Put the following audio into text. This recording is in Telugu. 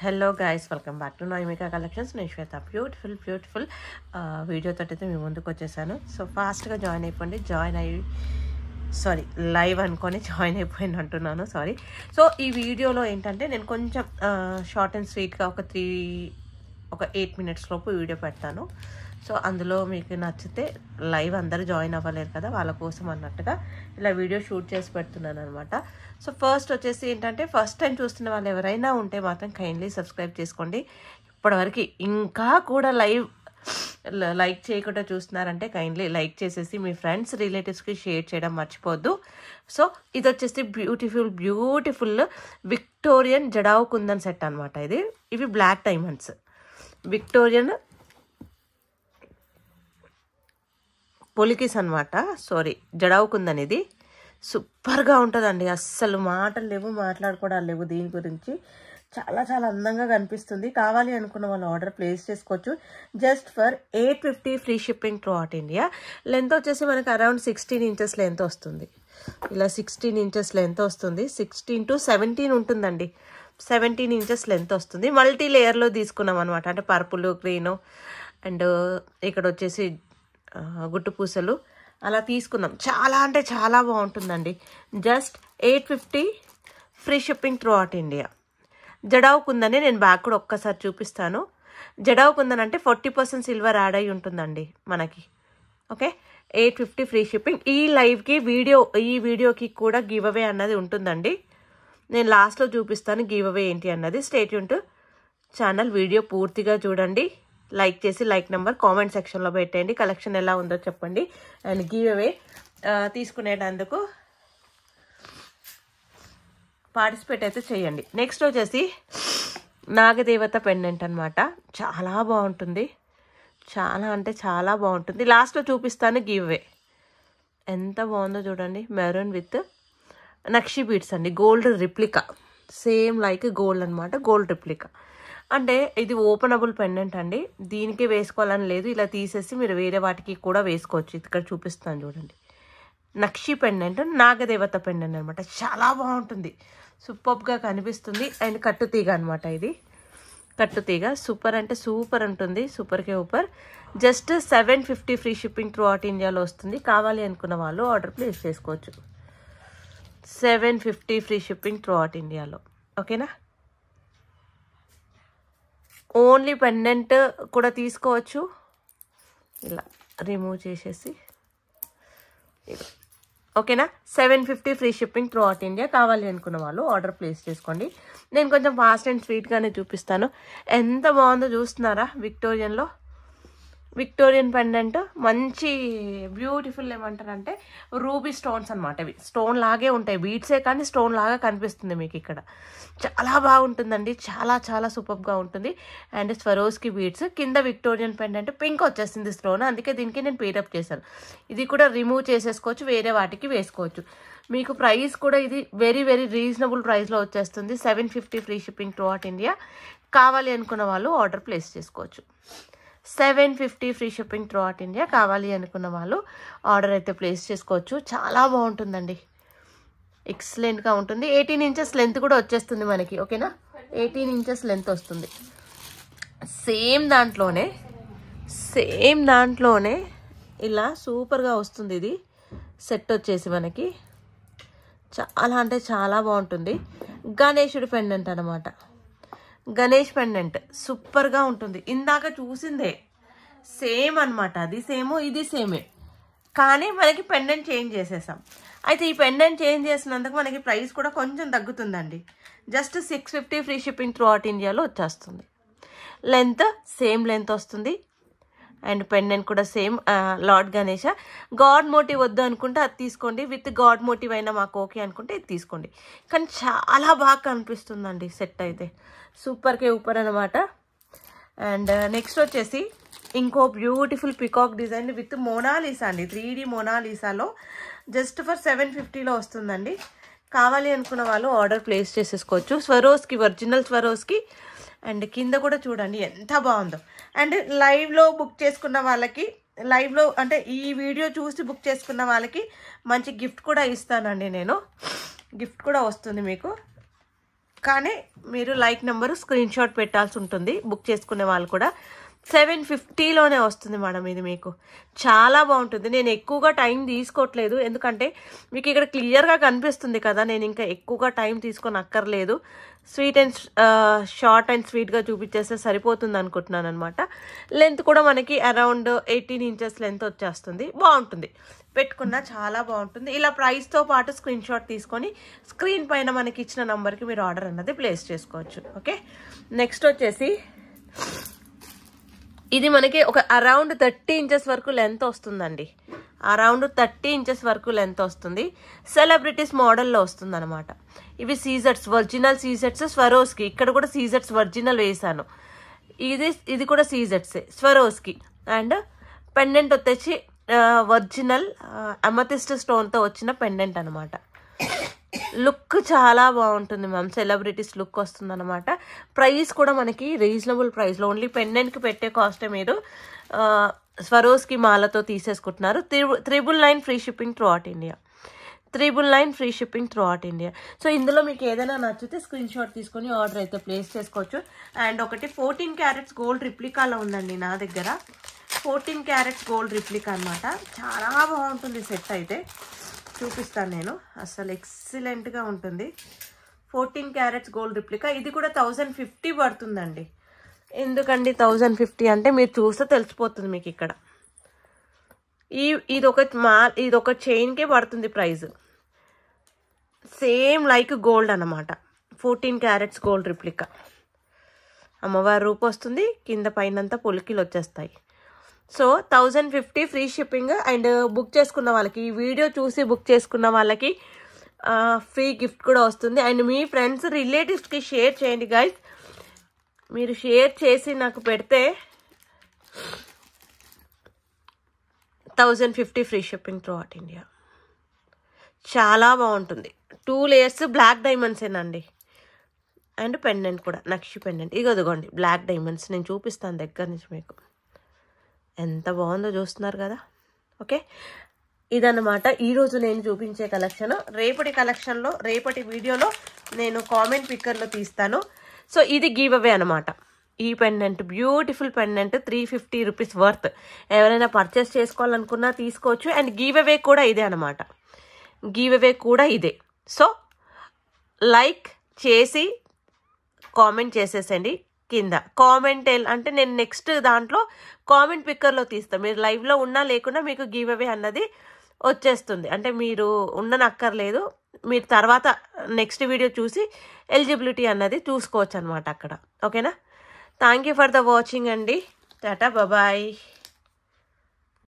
Hello guys, welcome back to Naimika collections. నేను శ్వేత. బ్యూటిఫుల్ వీడియో తోటి అయితే మీ ముందుకు వచ్చేసాను. సో ఫాస్ట్గా జాయిన్ అయిపోండి. లైవ్ అనుకొని జాయిన్ అయిపోయింది అంటున్నాను, సారీ. సో ఈ వీడియోలో ఏంటంటే నేను కొంచెం షార్ట్ అండ్ స్వీట్గా ఒక 8 minutes లోపు వీడియో పెడతాను. సో అందులో మీకు నచ్చితే లైవ్ అందరూ జాయిన్ అవ్వలేరు కదా, వాళ్ళ కోసం అన్నట్టుగా ఇలా వీడియో షూట్ చేసి పెడుతున్నాను అనమాట. సో ఫస్ట్ వచ్చేసి ఏంటంటే, ఫస్ట్ టైం చూస్తున్న వాళ్ళు ఎవరైనా ఉంటే మాత్రం కైండ్లీ సబ్స్క్రైబ్ చేసుకోండి. ఇప్పటివరకు ఇంకా కూడా లైక్ చేయకుండా చూస్తున్నారంటే కైండ్లీ లైక్ చేసేసి మీ ఫ్రెండ్స్ రిలేటివ్స్కి షేర్ చేయడం మర్చిపోద్దు. సో ఇది వచ్చేసి beautiful Victorian jadau kundan set అనమాట. ఇవి బ్లాక్ డైమండ్స్ విక్టోరియన్ పొలికిస్ అనమాట. జడావు కుందన్. ఇది సూపర్గా ఉంటుందండి. అస్సలు మాటలు లేవు, మాట్లాడుకోవడాలు లేవు దీని గురించి. చాలా అందంగా కనిపిస్తుంది. కావాలి అనుకున్న వాళ్ళు ఆర్డర్ ప్లేస్ చేసుకోవచ్చు. Just for 850 free shipping throughout India India. Length వచ్చేసి మనకి అరౌండ్ 16 inches లెంత్ వస్తుంది. ఇలా 16 inches లెంత్ వస్తుంది. 16 to 17 ఉంటుందండి. 17 inches లెంత్ వస్తుంది. మల్టీ లేయర్లో తీసుకున్నాం అనమాట. అంటే పర్పుల్, గ్రీన్ అండ్ ఇక్కడ వచ్చేసి గుట్టు పూసలు అలా తీసుకుందాం. చాలా అంటే చాలా బాగుంటుందండి. Just 850 free shipping throughout India ఇండియా. జడావు కుందని నేను బ్యాక్ కూడా ఒక్కసారి చూపిస్తాను. జడావు కుందన్ అంటే 40% సిల్వర్ యాడ్ అయి ఉంటుందండి మనకి. Okay, 850 free shipping. ఈ వీడియోకి కూడా గివ్ అవే అన్నది ఉంటుందండి. నేను లాస్ట్లో చూపిస్తాను గివ్ అవే ఏంటి అన్నది. Stay tune to channel. Video పూర్తిగా చూడండి. లైక్ చేసి లైక్ నెంబర్ కామెంట్ సెక్షన్లో పెట్టండి. కలెక్షన్ ఎలా ఉందో చెప్పండి. అండ్ గివ్ అవే తీసుకునేటందుకు పార్టిసిపేట్ అయితే చేయండి. నెక్స్ట్ వచ్చేసి నాగదేవత పెండెంట్ అనమాట. చాలా బాగుంటుంది. చాలా అంటే చాలా బాగుంటుంది. లాస్ట్లో చూపిస్తాను గివ్ అవే. ఎంత బాగుందో చూడండి. మెరూన్ విత్ నక్షి బీడ్స్ అండి. Gold replica. Same like gold అనమాట. Gold replica. అంటే ఇది ఓపెనబుల్ పెండెంట్ అండి. దీనికి వేసుకోవాలని లేదు. ఇలా తీసేసి మీరు వేరే వాటికి కూడా వేసుకోవచ్చు. ఇక్కడ చూపిస్తాను చూడండి. నక్షి పెండెంట్, నాగదేవత పెండెంట్ అనమాట. చాలా బాగుంటుంది. సూపర్గా కనిపిస్తుంది. అండ్ కట్టుతీగ అనమాట. ఇది కట్టుతీగ. సూపర్ అంటే సూపర్ ఉంటుంది. సూపర్కే ఊపర్. జస్ట్ 750 ఫ్రీ షిప్పింగ్ త్రూ అవుట్ ఇండియాలో వస్తుంది. కావాలి అనుకున్న వాళ్ళు ఆర్డర్ ప్లేస్ చేసుకోవచ్చు. 750 ఫ్రీ షిప్పింగ్ త్రూ అవుట్ ఇండియాలో. ఓకేనా. ఓన్లీ పెండెంట్ కూడా తీసుకోవచ్చు. ఇలా రిమూవ్ చేసేసి ఓకేనా. 750 free shipping throughout India India. కావాలి అనుకున్న వాళ్ళు ఆర్డర్ ప్లేస్ చేసుకోండి. నేను కొంచెం ఫాస్ట్ అండ్ స్వీట్గానే చూపిస్తాను. ఎంత బాగుందో చూస్తున్నారా. Victorian pendant. మంచి బ్యూటిఫుల్ ఏమంటారంటే రూబీ స్టోన్స్ అనమాట. ఇవి స్టోన్ లాగే ఉంటాయి. బీడ్సే కానీ స్టోన్ లాగా కనిపిస్తుంది మీకు ఇక్కడ. చాలా బాగుంటుందండి. చాలా సూపర్గా ఉంటుంది. And Swarovski beads. కింద విక్టోరియన్ పెండెంట్ పింక్ వచ్చేసింది స్టోన్. అందుకే దీనికి నేను పేరప్ చేశాను. ఇది కూడా రిమూవ్ చేసేసుకోవచ్చు, వేరే వాటికి వేసుకోవచ్చు. మీకు ప్రైస్ కూడా ఇది వెరీ రీజనబుల్ ప్రైస్లో వచ్చేస్తుంది. 750 free shipping throughout India India. కావాలి అనుకున్న వాళ్ళు ఆర్డర్ ప్లేస్ చేసుకోవచ్చు. 750 free shipping throughout India India. కావాలి అనుకున్న వాళ్ళు ఆర్డర్ అయితే ప్లేస్ చేసుకోవచ్చు. చాలా బాగుంటుందండి. ఎక్సలెంట్గా ఉంటుంది. 18 inches లెంత్ కూడా వచ్చేస్తుంది మనకి. ఓకేనా. 18 inches లెంత్ వస్తుంది. సేమ్ దాంట్లోనే ఇలా సూపర్గా వస్తుంది. ఇది సెట్ వచ్చేసి మనకి చాలా అంటే చాలా బాగుంటుంది. గణేశుడి పెండెంట్ అనమాట. గణేష్ పెండెంట్ సూపర్గా ఉంటుంది. ఇందాక చూసిందే సేమ్ అనమాట. అది సేమ్, ఇది సేమే, కానీ మనకి పెండెంట్ చేంజ్ చేసేసాం. అయితే ఈ పెండెంట్ చేంజ్ చేసినందుకు మనకి ప్రైస్ కూడా కొంచెం తగ్గుతుందండి. జస్ట్ 650 ఫ్రీ షిప్పింగ్ త్రూ అవుట్ ఇండియాలో వచ్చేస్తుంది. లెంత్ సేమ్ లెంత్ వస్తుంది. అండ్ పెండెంట్ కూడా same. Lord Ganesha. God motive వద్దు అనుకుంటే అది తీసుకోండి. విత్ గాడ్ మోటివ్ అయినా మాకు ఓకే అనుకుంటే ఇది తీసుకోండి. కానీ చాలా బాగా కనిపిస్తుందండి సెట్ అయితే. సూపర్కే ఊపర్ అనమాట. అండ్ నెక్స్ట్ వచ్చేసి ఇంకో beautiful peacock design with Mona Lisa అండి. 3D మోనాలిసాలో జస్ట్ ఫర్ 750లో వస్తుందండి. కావాలి అనుకున్న వాళ్ళు ఆర్డర్ ప్లేస్ చేసేసుకోవచ్చు. Swarovski, original Swarovski. అండ్ కింద కూడా చూడండి ఎంత బాగుందో. అండ్ లైవ్లో బుక్ చేసుకున్న వాళ్ళకి, లైవ్లో అంటే ఈ వీడియో చూసి బుక్ చేసుకున్న వాళ్ళకి మంచి గిఫ్ట్ కూడా ఇస్తానండి నేను. గిఫ్ట్ కూడా వస్తుంది మీకు. కానీ మీరు లైక్ నెంబరు స్క్రీన్ షాట్ పెట్టాల్సి ఉంటుంది. బుక్ చేసుకునే వాళ్ళు కూడా 750లోనే వస్తుంది మేడం. ఇది మీకు చాలా బాగుంటుంది. నేను ఎక్కువగా టైం తీసుకోవట్లేదు, ఎందుకంటే మీకు ఇక్కడ క్లియర్గా కనిపిస్తుంది కదా. నేను ఇంకా ఎక్కువగా టైం తీసుకొని అక్కర్లేదు. షార్ట్ అండ్ స్వీట్గా చూపించేస్తే సరిపోతుంది అనుకుంటున్నాను అనమాట. లెంత్ కూడా మనకి అరౌండ్ 18 ఇంచెస్ లెంత్ వచ్చేస్తుంది. బాగుంటుంది, పెట్టుకున్నా చాలా బాగుంటుంది. ఇలా ప్రైస్తో పాటు స్క్రీన్ షాట్ తీసుకొని స్క్రీన్ పైన మనకి ఇచ్చిన నంబర్కి మీరు ఆర్డర్ అన్నది ప్లేస్ చేసుకోవచ్చు. ఓకే, నెక్స్ట్ వచ్చేసి ఇది మనకి ఒక అరౌండ్ 30 ఇంచెస్ వరకు లెంత్ వస్తుందండి. అరౌండ్ 30 ఇంచెస్ వరకు లెంత్ వస్తుంది. సెలబ్రిటీస్ మోడల్లో వస్తుంది అనమాట. ఇవి సీజెట్స్, ఒరిజినల్ సీజెట్స్ స్వరోస్కి. ఇక్కడ కూడా సీజెట్స్ ఒరిజినల్ వేసాను. ఇది కూడా సీజెట్సే స్వరోస్కి. అండ్ పెండెంట్ వచ్చేసి ఒరిజినల్ అమథిస్ట్ స్టోన్తో వచ్చిన పెండెంట్ అనమాట. లుక్ చాలా బాగుంటుంది మ్యామ్. సెలబ్రిటీస్ లుక్ వస్తుంది అనమాట. ప్రైస్ కూడా మనకి రీజనబుల్ ప్రైస్లో, ఓన్లీ పెండెంట్కి పెట్టే కాస్టే మీరు స్వరోస్కి మాలతో తీసేసుకుంటున్నారు. 999 ఫ్రీ షిప్పింగ్ త్రూ అవుట్ ఇండియా. 999 ఫ్రీ షిప్పింగ్ త్రూ అవుట్ ఇండియా. సో ఇందులో మీకు ఏదైనా నచ్చితే స్క్రీన్ షాట్ తీసుకొని ఆర్డర్ అయితే ప్లేస్ చేసుకోవచ్చు. అండ్ ఒకటి 14 క్యారెట్స్ గోల్డ్ రిప్లికాలో ఉందండి నా దగ్గర. 14 క్యారెట్స్ గోల్డ్ రిప్లికా అనమాట. చాలా బాగుంటుంది సెట్ అయితే. చూపిస్తాను నేను, అసలు ఎక్సలెంట్గా ఉంటుంది. 14 క్యారెట్స్ గోల్డ్ రిప్లికా. ఇది కూడా 1050 పడుతుందండి. ఎందుకండి 1050 అంటే మీరు చూస్తే తెలిసిపోతుంది మీకు. ఇక్కడ ఇదొక చైన్కే పడుతుంది ప్రైస్. సేమ్ లైక్ గోల్డ్ అనమాట. 14 క్యారెట్స్ గోల్డ్ రిప్లికా. అమ్మవారి రూపు వస్తుంది, కింద పైనంతా పొలికిలు వచ్చేస్తాయి. So 1050 free shipping. And book చేసుకున్న వాళ్ళకి, ఈ వీడియో చూసి బుక్ చేసుకున్న వాళ్ళకి ఫ్రీ గిఫ్ట్ కూడా వస్తుంది. అండ్ మీ ఫ్రెండ్స్ రిలేటివ్స్కి షేర్ చేయండి గైస్. మీరు షేర్ చేసి నాకు పెడితే 1050 free shipping throughout India India. చాలా బాగుంటుంది. 2 లేయర్స్ బ్లాక్ డైమండ్సేనండి. అండ్ పెండెంట్ కూడా నక్షి పెండెంట్. ఇదిగోండి బ్లాక్ డైమండ్స్. నేను చూపిస్తాను దగ్గర నుంచి మీకు. ఎంత బాగుందో చూస్తున్నారు కదా. ఓకే, ఇదన్నమాట ఈరోజు నేను చూపించే కలెక్షన్. రేపటి కలెక్షన్లో, రేపటి వీడియోలో నేను కామెంట్ పిక్కర్లో తీస్తాను. సో ఇది గివ్ అవే అనమాట. ఈ pendant, beautiful pendant, 350 rupees worth. ఎవరైనా పర్చేస్ చేసుకోవాలనుకున్నా తీసుకోవచ్చు. అండ్ గివ్ అవే కూడా ఇదే అనమాట. గివ్ అవే కూడా ఇదే. సో లైక్ చేసి కామెంట్ చేసేసండి కింద. కామెంట్ అంటే నేను నెక్స్ట్ దాంట్లో కామెంట్ పిక్కర్లో తీస్తాను. మీరు లైవ్లో ఉన్నా లేకున్నా మీకు గివ్ అవే అన్నది వచ్చేస్తుంది. అంటే మీరు ఉండనక్కర్లేదు. మీరు తర్వాత నెక్స్ట్ వీడియో చూసి ఎలిజిబిలిటీ అన్నది చూసుకోవచ్చు అనమాట అక్కడ. ఓకేనా? Thank you for the watching అండి. టాటా, బాయ్.